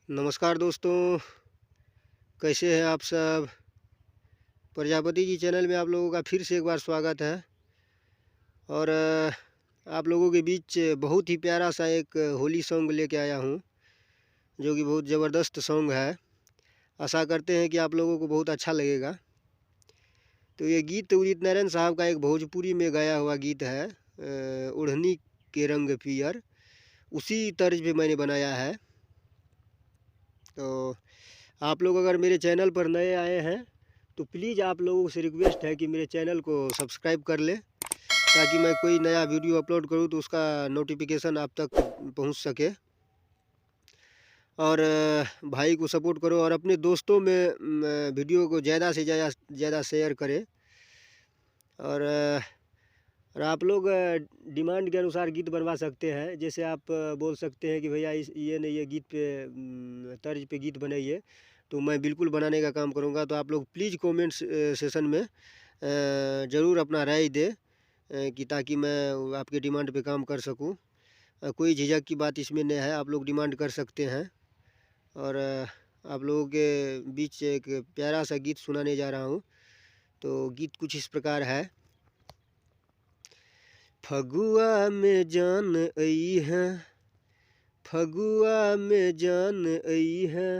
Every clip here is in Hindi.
नमस्कार दोस्तों, कैसे हैं आप सब। प्रजापति जी चैनल में आप लोगों का फिर से एक बार स्वागत है। और आप लोगों के बीच बहुत ही प्यारा सा एक होली सॉन्ग लेके आया हूँ, जो कि बहुत ज़बरदस्त सॉन्ग है। आशा करते हैं कि आप लोगों को बहुत अच्छा लगेगा। तो ये गीत उदित नारायण साहब का एक भोजपुरी में गाया हुआ गीत है, ओढ़नी के रंग पियर। उसी तर्ज पे मैंने बनाया है। तो आप लोग अगर मेरे चैनल पर नए आए हैं तो प्लीज़ आप लोगों से रिक्वेस्ट है कि मेरे चैनल को सब्सक्राइब कर लें, ताकि मैं कोई नया वीडियो अपलोड करूं तो उसका नोटिफिकेशन आप तक पहुंच सके। और भाई को सपोर्ट करो और अपने दोस्तों में वीडियो को ज़्यादा से ज़्यादा शेयर करें। और आप लोग डिमांड के अनुसार गीत बनवा सकते हैं। जैसे आप बोल सकते हैं कि भैया ये गीत पे तर्ज पे गीत बनाइए, तो मैं बिल्कुल बनाने का काम करूँगा। तो आप लोग प्लीज़ कमेंट सेशन में ज़रूर अपना राय दें, कि ताकि मैं आपके डिमांड पे काम कर सकूं। कोई झिझक की बात इसमें नहीं है, आप लोग डिमांड कर सकते हैं। और आप लोगों के बीच एक प्यारा सा गीत सुनाने जा रहा हूं। तो गीत कुछ इस प्रकार है। फगुआ में जान आई है, फगुआ में जान आई है,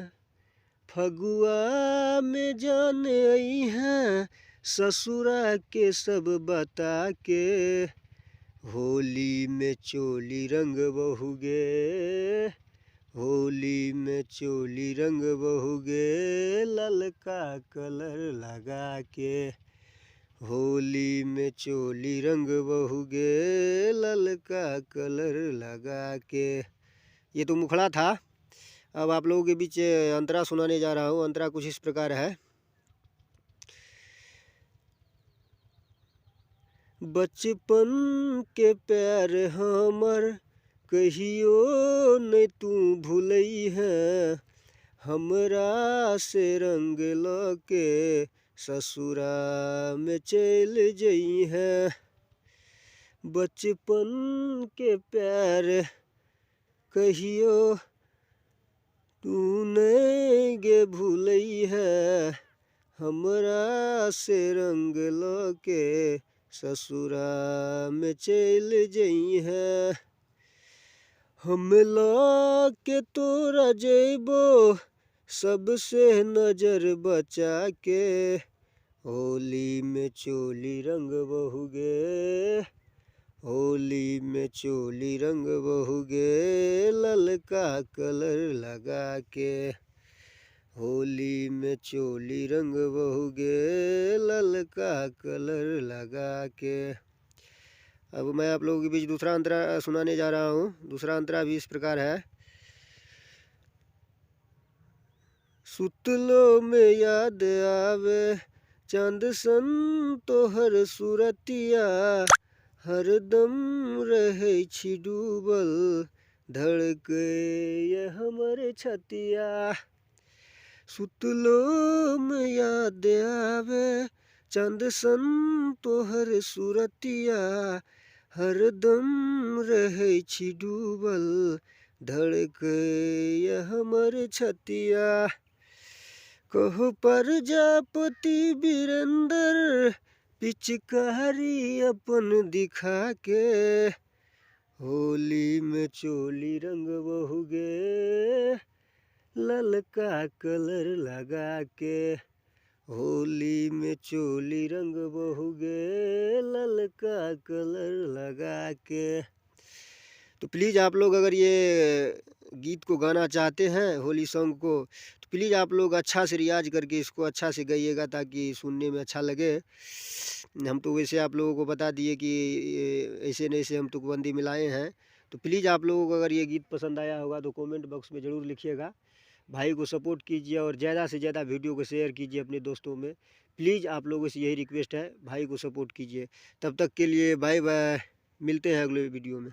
फगुआ में जान आई है, ससुरा के सब बता के, होली में चोली रंग बहुगे, होली में चोली रंग बहुगे, ललका कलर लगा के, होली में चोली रंग बहुगे, ललका कलर लगा के। ये तो मुखड़ा था। अब आप लोगों के बीच अंतरा सुनाने जा रहा हूँ। अंतरा कुछ इस प्रकार है। बचपन के प्यार हमर कहियो न तू भूलई है, हमरा से रंग लके ससुरा में चल जई है। बचपन के प्यार कहियो तू नहीं गे भूलई है, हमरा से रंग लके ससुरा में चल जई है। हम के तोरा जइबो सबसे नजर बचा के, होली में चोली रंग बहुगे, होली में चोली रंग बहुगे, ललका कलर लगा के, होली में चोली रंग बहुगे, ललका कलर लगा के। अब मैं आप लोगों के बीच दूसरा अंतरा सुनाने जा रहा हूँ। दूसरा अंतरा भी इस प्रकार है। सुतलो में याद आवे चांद सन तोहर सूरतिया, हरदम रहे छी डूबल धड़के ये हमर छतिया। सुतलो में याद आवे चांद सन तोहर सूरतिया, हरदम रहे छी डूबल धड़के ये हमर छतिया। कहो प्रजापति वीरेंद्र पिचकारी अपन दिखा के, होली में चोली रंग बहुगे, ललका कलर लगा के, होली में चोली रंग बहुगे, ललका कलर लगा के। तो प्लीज़ आप लोग अगर ये गीत को गाना चाहते हैं, होली सॉन्ग को, तो प्लीज़ आप लोग अच्छा से रियाज करके इसको अच्छा से गाइएगा, ताकि सुनने में अच्छा लगे। हम तो वैसे आप लोगों को बता दिए कि ऐसे न ऐसे हम तुकबंदी मिलाए हैं। तो प्लीज़ आप लोगों को अगर ये गीत पसंद आया होगा तो कमेंट बॉक्स में ज़रूर लिखिएगा। भाई को सपोर्ट कीजिए और ज़्यादा से ज़्यादा वीडियो को शेयर कीजिए अपने दोस्तों में। प्लीज़ आप लोगों से यही रिक्वेस्ट है, भाई को सपोर्ट कीजिए। तब तक के लिए बाय बाय, मिलते हैं अगले वीडियो में।